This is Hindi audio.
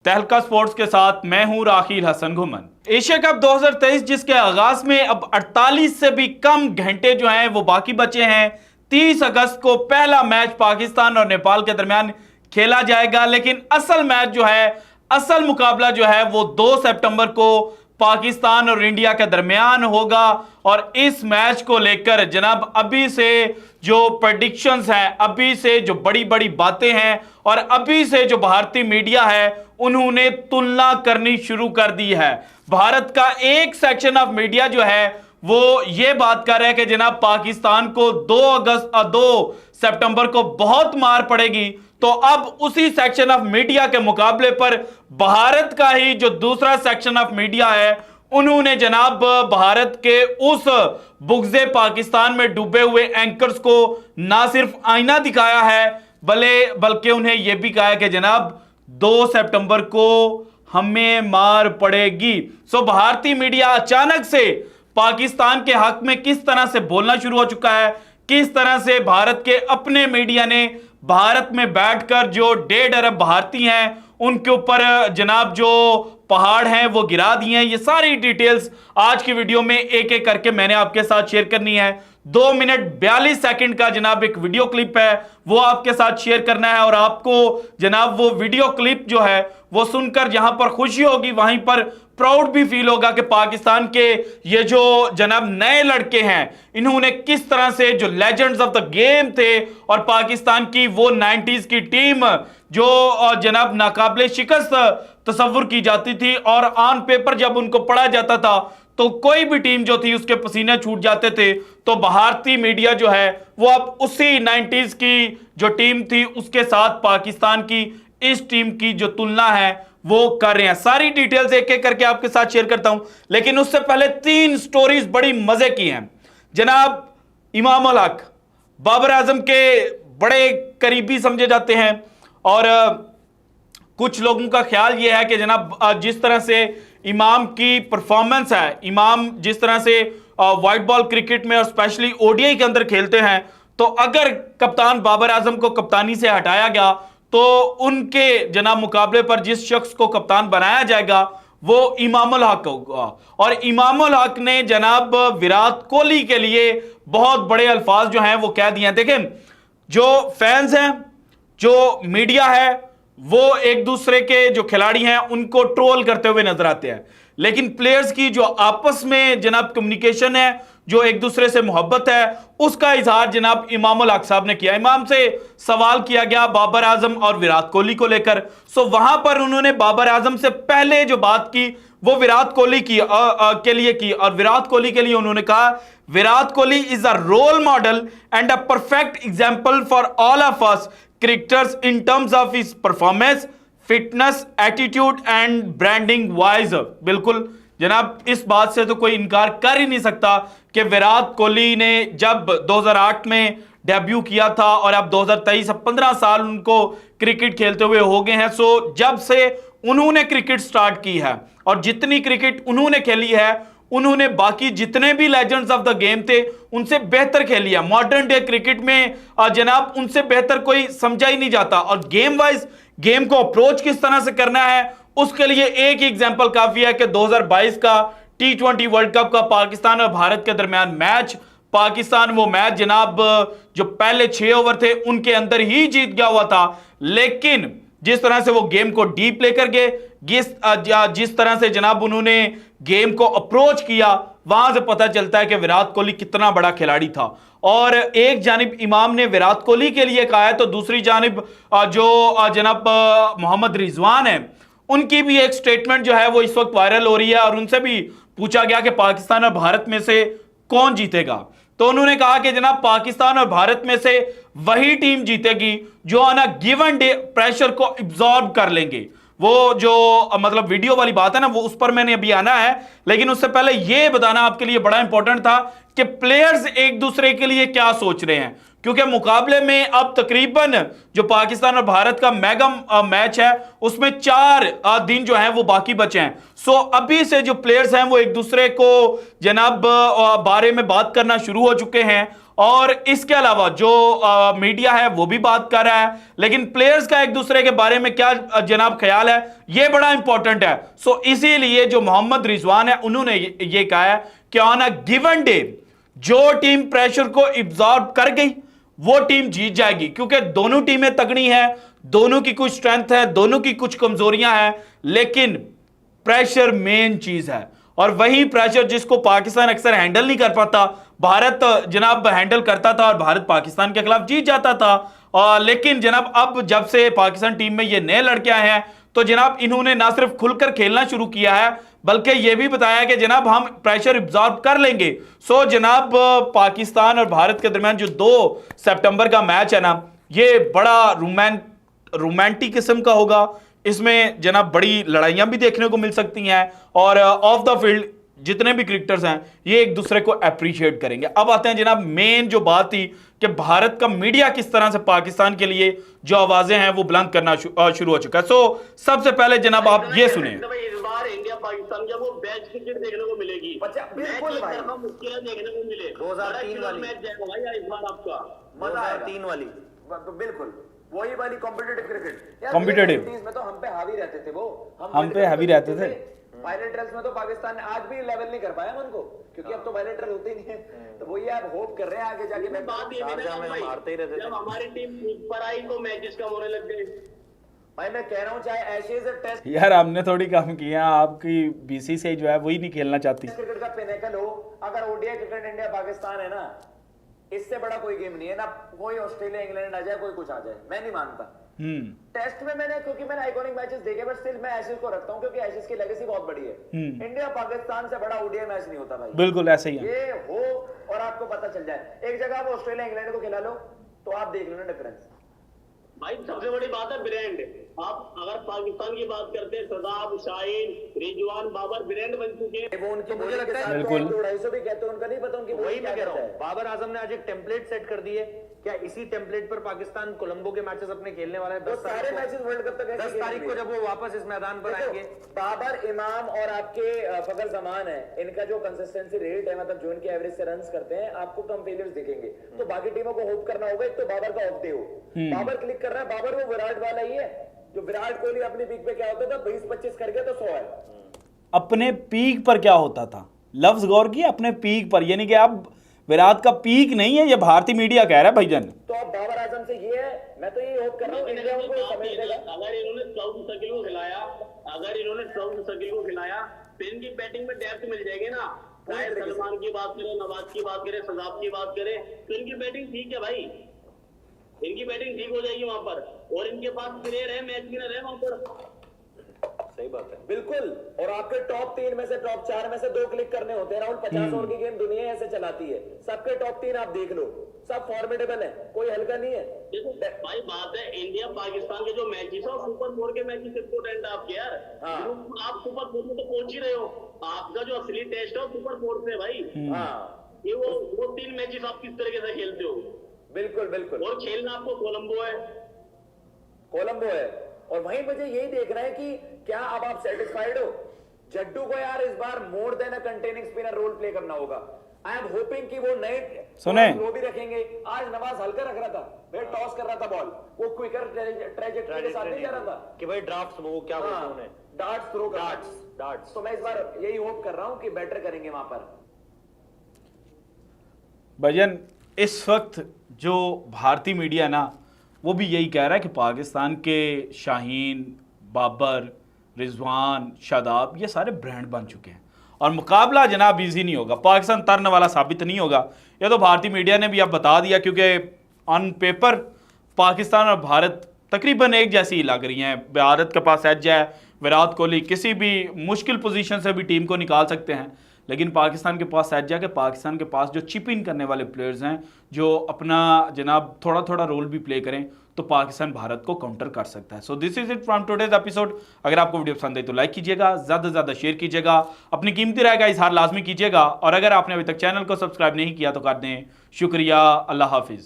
तहलका स्पोर्ट्स के साथ मैं हूं राखील हसन घुमन। एशिया कप 2023 जिसके आगाज में अब 48 से भी कम घंटे जो हैं वो बाकी बचे हैं। 30 अगस्त को पहला मैच पाकिस्तान और नेपाल के दरमियान खेला जाएगा, लेकिन असल मैच जो है, असल मुकाबला जो है वो 2 सितंबर को पाकिस्तान और इंडिया के दरमियान होगा। और इस मैच को लेकर जनाब अभी से जो प्रेडिक्शंस हैं, अभी से जो बड़ी बड़ी बातें हैं और अभी से जो भारतीय मीडिया है उन्होंने तुलना करनी शुरू कर दी है। भारत का एक सेक्शन ऑफ मीडिया जो है वो ये बात कर रहा है कि जनाब पाकिस्तान को 2 सितंबर को बहुत मार पड़ेगी। तो अब उसी सेक्शन ऑफ मीडिया के मुकाबले पर भारत का ही जो दूसरा सेक्शन ऑफ मीडिया है उन्होंने जनाब भारत के उस बुग़्ज़े पाकिस्तान में डूबे हुए एंकर्स को ना सिर्फ आईना दिखाया है बल्कि उन्हें यह भी कहा है कि जनाब 2 सितंबर को हमें मार पड़ेगी। सो भारतीय मीडिया अचानक से पाकिस्तान के हक में किस तरह से बोलना शुरू हो चुका है, किस तरह से भारत के अपने मीडिया ने भारत में बैठकर जो 1.5 अरब भारतीय हैं उनके ऊपर जनाब जो पहाड़ हैं वो गिरा दिए हैं। ये सारी डिटेल्स आज की वीडियो में एक एक करके मैंने आपके साथ शेयर करनी है। 2 मिनट 42 सेकंड का जनाब एक वीडियो क्लिप है वो आपके साथ शेयर करना है और आपको जनाब वो वीडियो क्लिप जो है वो सुनकर जहां पर खुशी होगी वहीं पर प्राउड भी फील होगा कि पाकिस्तान के ये जो जनाब नए लड़के हैं इन्होंने किस तरह से जो लेजेंड्स ऑफ द गेम थे और पाकिस्तान की वो 90s की टीम जो जनाब नाकाबिले शिकस्त तस्वुर की जाती थी और ऑन पेपर जब उनको पढ़ा जाता था तो कोई भी टीम जो थी उसके पसीने छूट जाते थे। तो भारतीय मीडिया जो है वो अब उसी 90s की जो टीम थी उसके साथ पाकिस्तान की इस टीम की जो तुलना है वो कर रहे हैं। सारी डिटेल्स एक एक करके आपके साथ शेयर करता हूं, लेकिन उससे पहले 3 स्टोरीज बड़ी मजे की हैं। जनाब इमाम उल हक बाबर आजम के बड़े करीबी समझे जाते हैं और कुछ लोगों का ख्याल यह है कि जनाब जिस तरह से इमाम की परफॉर्मेंस है, इमाम जिस तरह से व्हाइट बॉल क्रिकेट में और स्पेशली ओडीआई के अंदर खेलते हैं, तो अगर कप्तान बाबर आजम को कप्तानी से हटाया गया तो उनके जनाब मुकाबले पर जिस शख्स को कप्तान बनाया जाएगा वो इमाम उल हक होगा। और इमाम उल हक ने जनाब विराट कोहली के लिए बहुत बड़े अल्फाज जो हैं वो कह दिए हैं। देखें, जो फैंस हैं, जो मीडिया है, वो एक दूसरे के जो खिलाड़ी हैं उनको ट्रोल करते हुए नजर आते हैं, लेकिन प्लेयर्स की जो आपस में जनाब कम्युनिकेशन है, जो एक दूसरे से मोहब्बत है, उसका इजहार जनाब इमाम उल हक साहब ने किया। इमाम से सवाल किया गया बाबर आजम और विराट कोहली को लेकर। सो वहां पर उन्होंने बाबर आजम से पहले जो बात की वो विराट कोहली की के लिए की और विराट कोहली के लिए उन्होंने कहा Virat Kohli is a role model and a perfect example for all of us cricketers in terms of his performance, fitness, attitude and branding wise. बिल्कुल जनाब इस बात से तो कोई इनकार कर ही नहीं सकता कि विराट कोहली ने जब 2008 में डेब्यू किया था और अब 2023 15 साल उनको क्रिकेट खेलते हुए हो गए हैं। सो जब से उन्होंने क्रिकेट स्टार्ट की है और जितनी क्रिकेट उन्होंने खेली है उन्होंने बाकी जितने भी लेजेंड्स ऑफ द गेम थे उनसे बेहतर खेली है। मॉडर्न डे क्रिकेट में जनाब उनसे बेहतर कोई समझा ही नहीं जाता। और गेम वाइज गेम को अप्रोच किस तरह से करना है उसके लिए एक एग्जांपल काफी है कि 2022 का T20 वर्ल्ड कप का पाकिस्तान और भारत के दरमियान मैच, पाकिस्तान वो मैच जनाब जो पहले 6 ओवर थे उनके अंदर ही जीत गया हुआ था, लेकिन जिस तरह से वो गेम को डीप लेकर गए, जिस तरह से जनाब उन्होंने गेम को अप्रोच किया, वहां से पता चलता है कि विराट कोहली कितना बड़ा खिलाड़ी था। और एक जानिब इमाम ने विराट कोहली के लिए कहा है तो दूसरी जानिब जो जनाब मोहम्मद रिजवान है उनकी भी एक स्टेटमेंट जो है वो इस वक्त वायरल हो रही है और उनसे भी पूछा गया कि पाकिस्तान और भारत में से कौन जीतेगा, तो उन्होंने कहा कि जनाब पाकिस्तान और भारत में से वही टीम जीतेगी जो on a given day pressure को एब्जॉर्ब कर लेंगे। वो जो मतलब वीडियो वाली बात है ना वो उस पर मैंने अभी आना है, लेकिन उससे पहले यह बताना आपके लिए बड़ा इंपॉर्टेंट था कि प्लेयर्स एक दूसरे के लिए क्या सोच रहे हैं, क्योंकि मुकाबले में अब तकरीबन जो पाकिस्तान और भारत का मेगा मैच है उसमें 4 दिन जो हैं वो बाकी बचे हैं। सो अभी से जो प्लेयर्स हैं वो एक दूसरे को जनाब बारे में बात करना शुरू हो चुके हैं और इसके अलावा जो मीडिया है वो भी बात कर रहा है, लेकिन प्लेयर्स का एक दूसरे के बारे में क्या जनाब ख्याल है ये बड़ा इंपॉर्टेंट है। सो इसीलिए जो मोहम्मद रिजवान है उन्होंने ये कहा है कि ऑन अ गिवन डे जो टीम प्रेशर को एब्जॉर्ब कर गई वो टीम जीत जाएगी, क्योंकि दोनों टीमें तगड़ी हैं, दोनों की कुछ स्ट्रेंथ है, दोनों की कुछ कमजोरियां हैं, लेकिन प्रेशर मेन चीज है। और वही प्रेशर जिसको पाकिस्तान अक्सर हैंडल नहीं कर पाता, भारत जनाब हैंडल करता था और भारत पाकिस्तान के खिलाफ जीत जाता था। लेकिन जनाब अब जब से पाकिस्तान टीम में ये नए लड़के आए हैं तो जनाब इन्होंने ना सिर्फ खुलकर खेलना शुरू किया है बल्कि यह भी बताया कि जनाब हम प्रेशर एब्जॉर्ब कर लेंगे। सो जनाब पाकिस्तान और भारत के दरमियान जो 2 सितंबर का मैच है ना, ये बड़ा रोमांटिक किस्म का होगा। इसमें जनाब बड़ी लड़ाइयां भी देखने को मिल सकती हैं और ऑफ द फील्ड जितने भी क्रिकेटर्स हैं ये एक दूसरे को अप्रिशिएट करेंगे। अब आते हैं जनाब मेन जो बात थी कि भारत का मीडिया किस तरह से पाकिस्तान के लिए जो आवाजें हैं वो बुलंद करना शुरू हो चुका है। सो सबसे पहले जनाब आप ये सुने, इस बार इंडिया पाकिस्तान का वो मैच क्रिकेट देखने को मिलेगी, बिल्कुल भाई, मुश्किल देखने को मिले 2003 वाली मैच जाएगा भाई इस बार आपका मजा आएगा, 3 वाली बिल्कुल वही वाली कॉम्पिटिटिव क्रिकेट। कॉम्पिटिटिव में तो हम पे हावी रहते थे, वो हम पे हावी रहते थे। बायलैटरल्स में तो पाकिस्तान ने आज भी लेवल नहीं कर पाया उनको, क्योंकि अब तो बायलैटरल होते ही नहीं है। तो वही आप होप कर रहे हैं आगे जाके मैं बात ये में मारते ही रहते थे। जब हमारी टीम ऊपर आई तो मैचेस कम होने लग गए। भाई मैं कह रहा हूं चाहे एशेज टेस्ट यार हमने थोड़ी कम किया, आपकी बीसीसीआई जो है वही नहीं खेलना चाहती। क्रिकेट का पिनेकल हो, अगर ओडीआई क्रिकेट इंडिया पाकिस्तान है ना, इससे बड़ा कोई गेम नहीं है ना। कोई ऑस्ट्रेलिया इंग्लैंड आ जाए, कोई कुछ आ जाए, मैं नहीं मानता। टेस्ट में क्योंकि मैंने आइकॉनिक मैचेस देखे, बट स्टिल मैं एशेज को रखता हूं क्योंकि एशेज की लेगेसी बहुत बड़ी है। इंडिया पाकिस्तान से बड़ा ओडीआई मैच नहीं होता भाई, बिल्कुल ऐसे ही है। ये हो और आपको पता चल जाए। एक जगह आप ऑस्ट्रेलिया इंग्लैंड को खिला लो तो आप देख लो ना डिफरेंस। भाई सबसे बड़ी बात है ब्रांड। आप अगर पाकिस्तान की बात करते हैं, सदाब, शाहीन, रिजवान, बाबर ब्रांड बन चुके हैं। वो उनकी मुझे लगता है बिल्कुल 250 भी कहते हैं, उनका नहीं पता उनकी। वही मैं कह रहा हूँ, बाबर आजम ने आज एक टेम्पलेट सेट कर दी है। क्या इसी टेम्पलेट पर पाकिस्तान कोलंबो के मैचेस अपने खेलने वाला है? 10 सारे मैचेस वर्ल्ड कप तक 10 तारीख को जब वो वापस इस मैदान पर आएंगे। बाबर, इमाम और आपके फखर जमान है, इनका जो कंसिस्टेंसी रेट है, मतलब जो इनके एवरेज से रन्स करते हैं, आपको कम फेलियर्स दिखेंगे। तो बाकी टीमों को होप करना होगा। एक तो बाबर का ऑफ डे हो, बाबर क्लिक कर रहा है, बाबर वो विराट वाला ही है जो विराट कोहली अपनी पीक पे क्या होता था, 20-25 करके तो 100 है। अपने पीक पर क्या होता था, लफ्ज गौर किया, अपने पीक पर, यानी कि अब विराट का पीक नहीं है, ये भारतीय मीडिया कह रहा है भाईजान। तो अब बाबर आजम से ये है, मैं तो ये होप कर रहा हूँ इंडिया उनको समझ देगा। अगर इन्होंने ट्राउट सर्किल को खिलाया तो इनकी बैटिंग में डेप्थ मिल जाएगी ना। चाहे सलमान की बात करें, नवाज की बात करें, सजाब की बात करें, तो इनकी बैटिंग ठीक है भाई, इनकी बैटिंग ठीक हो जाएगी वहां पर। और इनके पास प्लेयर है, मैच विनर है वहां पर। सही बात है, बिल्कुल। और आपके टॉप 3 में से टॉप 4 में से 2 क्लिक करने होते हैं। राहुल 50 ओवर की गेम दुनिया ऐसे चलाती है, सबके टॉप 3 आप देख लो, सब फॉर्मेडेबल है, कोई हल्का नहीं है। देखो भाई बात है, इंडिया पाकिस्तान के जो मैचेस है सुपर 4 के मैचेस इंपोर्टेंट है आपके यार। आप सुपर 4 में तो पहुंच ही रहे हो, आपका जो असली टेस्ट है सुपर 4 से भाई। ये वो 3 मैचेस आप किस तरीके से खेलते हो। बिल्कुल बिल्कुल। और खेलना आपको कोलंबो है और वहीं मुझे यही देखना है कि क्या अब आप सेटिस्फाइड हो। जड्डू को यार इस बार मोर देन अ कंटेनिंग स्पिनर रोल प्ले करना होगा। आई एम होपिंग कि वो नए सुने वो भी रखेंगे। आज नवाज हल्का रख रहा था, फिर टॉस कर रहा था बॉल, वो क्विकर ट्रेजेक्टरी के साथ नहीं जा रहा था कि भाई ड्राफ्ट्स वो क्या बोलते हैं उन्हें, डार्ट्स थ्रो कर डार्ट्स। तो मैं इस बार यही होप कर रहा हूं कि बेटर करेंगे वहां पर। भजन इस वक्त जो भारतीय मीडिया ना वो भी यही कह रहा है कि पाकिस्तान के शाहीन, बाबर, रिजवान, शादाब ये सारे ब्रांड बन चुके हैं और मुकाबला जनाब इजी नहीं होगा, पाकिस्तान तरने वाला साबित नहीं होगा। ये तो भारतीय मीडिया ने भी अब बता दिया, क्योंकि ऑन पेपर पाकिस्तान और भारत तकरीबन एक जैसी ही लग रही हैं। भारत के पास एज है, विराट कोहली किसी भी मुश्किल पोजीशन से भी टीम को निकाल सकते हैं, लेकिन पाकिस्तान के पास एज है कि पाकिस्तान के पास जो चिप इन करने वाले प्लेयर्स हैं, जो अपना जनाब थोड़ा थोड़ा रोल भी प्ले करें, तो पाकिस्तान भारत को काउंटर कर सकता है। So this is it from today's episode. अगर आपको वीडियो पसंद आई तो लाइक कीजिएगा, ज़्यादा से ज़्यादा शेयर कीजिएगा, अपनी कीमती राय का इजहार लाजमी कीजिएगा, और अगर आपने अभी तक चैनल को सब्सक्राइब नहीं किया तो कर दें। शुक्रिया, अल्लाह हाफिज़।